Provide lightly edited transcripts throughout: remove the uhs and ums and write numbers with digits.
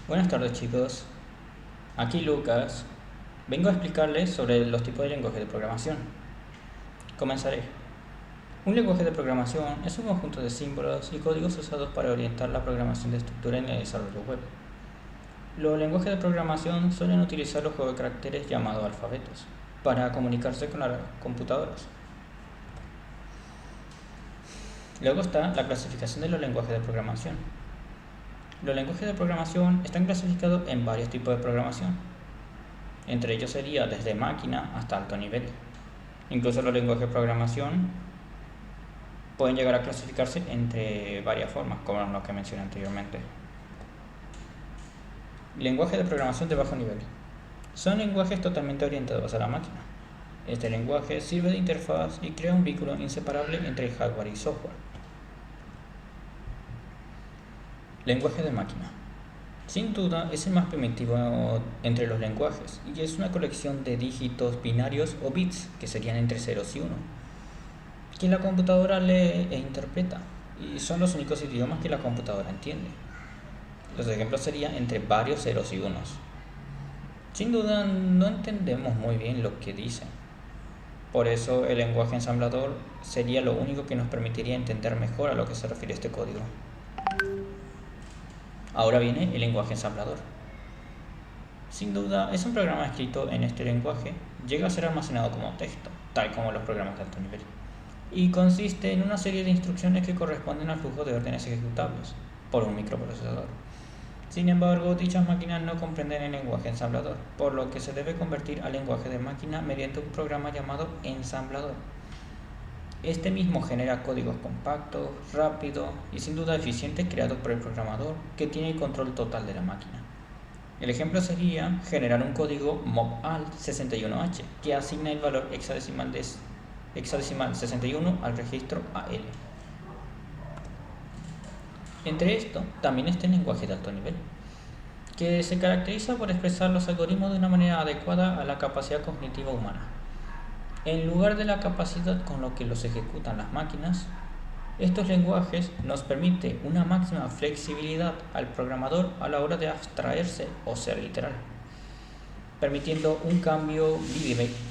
Buenas tardes chicos, aquí Lucas. Vengo a explicarles sobre los tipos de lenguaje de programación. Comenzaré. Un lenguaje de programación es un conjunto de símbolos y códigos usados para orientar la programación de estructura en el desarrollo web. Los lenguajes de programación suelen utilizar los juegos de caracteres llamados alfabetos para comunicarse con las computadoras. Luego está la clasificación de los lenguajes de programación. Los lenguajes de programación están clasificados en varios tipos de programación. Entre ellos sería desde máquina hasta alto nivel. Incluso los lenguajes de programación pueden llegar a clasificarse entre varias formas, como los que mencioné anteriormente. Lenguaje de programación de bajo nivel. Son lenguajes totalmente orientados a la máquina. Este lenguaje sirve de interfaz y crea un vínculo inseparable entre hardware y software. Lenguaje de máquina. Sin duda es el más primitivo entre los lenguajes y es una colección de dígitos binarios o bits, que serían entre ceros y uno, que la computadora lee e interpreta, y son los únicos idiomas que la computadora entiende. Los ejemplos serían entre varios ceros y unos. Sin duda no entendemos muy bien lo que dicen. Por eso el lenguaje ensamblador sería lo único que nos permitiría entender mejor a lo que se refiere este código. Ahora viene el lenguaje ensamblador. Sin duda es un programa escrito en este lenguaje, llega a ser almacenado como texto, tal como los programas de alto nivel, y consiste en una serie de instrucciones que corresponden al flujo de órdenes ejecutables por un microprocesador. Sin embargo, dichas máquinas no comprenden el lenguaje ensamblador, por lo que se debe convertir al lenguaje de máquina mediante un programa llamado ensamblador. Este mismo genera códigos compactos, rápidos y sin duda eficientes creados por el programador, que tiene el control total de la máquina. El ejemplo sería generar un código MOVALT61H que asigna el valor hexadecimal 61 al registro AL. Entre esto también está el lenguaje de alto nivel, que se caracteriza por expresar los algoritmos de una manera adecuada a la capacidad cognitiva humana. En lugar de la capacidad con lo que los ejecutan las máquinas, estos lenguajes nos permiten una máxima flexibilidad al programador a la hora de abstraerse o ser literal, permitiendo un cambio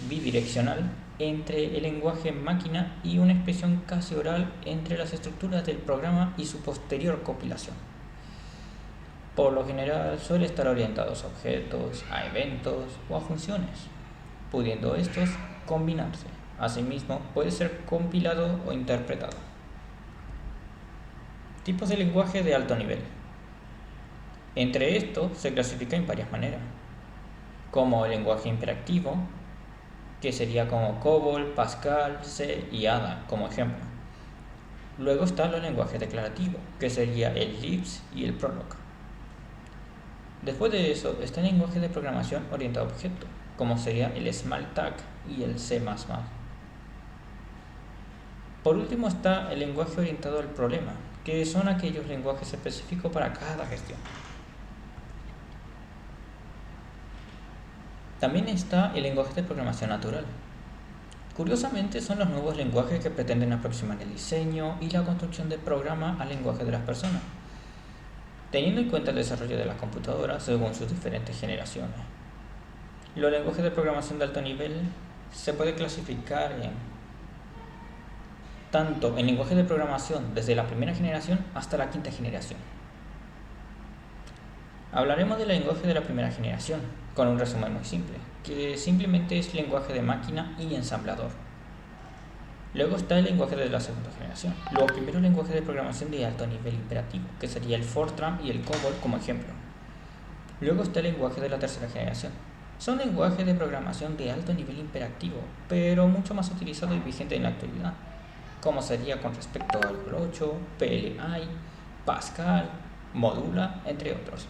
bidireccional entre el lenguaje máquina y una expresión casi oral entre las estructuras del programa y su posterior compilación. Por lo general suele estar orientados a objetos, a eventos o a funciones, pudiendo estos combinarse. Asimismo, puede ser compilado o interpretado. Tipos de lenguaje de alto nivel. Entre estos se clasifica en varias maneras, como el lenguaje imperativo, que sería como COBOL, Pascal, C y Ada como ejemplo. Luego están los lenguajes declarativos, que sería el Lisp y el Prolog. Después de eso está el lenguaje de programación orientado a objetos, como sería el Smalltalk y el C++. Por último está el lenguaje orientado al problema, que son aquellos lenguajes específicos para cada gestión. También está el lenguaje de programación natural. Curiosamente son los nuevos lenguajes que pretenden aproximar el diseño y la construcción del programa al lenguaje de las personas, teniendo en cuenta el desarrollo de las computadoras según sus diferentes generaciones. Los lenguajes de programación de alto nivel se puede clasificar tanto en lenguajes de programación desde la primera generación hasta la quinta generación. Hablaremos del lenguaje de la primera generación, con un resumen muy simple, que simplemente es lenguaje de máquina y ensamblador. Luego está el lenguaje de la segunda generación, los primeros lenguajes de programación de alto nivel imperativo, que sería el Fortran y el COBOL como ejemplo. Luego está el lenguaje de la tercera generación. Son lenguajes de programación de alto nivel imperativo, pero mucho más utilizado y vigente en la actualidad, como sería con respecto al 8, PLI, Pascal, Modula, entre otros.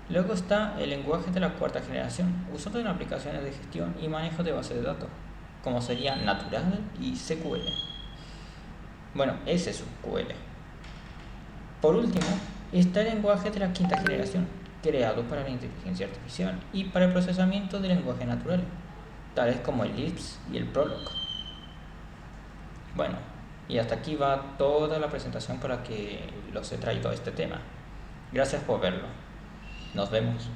Luego está el lenguaje de la cuarta generación, usado en aplicaciones de gestión y manejo de bases de datos, como sería Natural y SQL. Bueno, SQL. Por último, está el lenguaje de la quinta generación, creado para la inteligencia artificial y para el procesamiento de lenguaje natural, tales como el Lisp y el Prolog. Bueno, y hasta aquí va toda la presentación para que los he traído a este tema. Gracias por verlo. Nos vemos.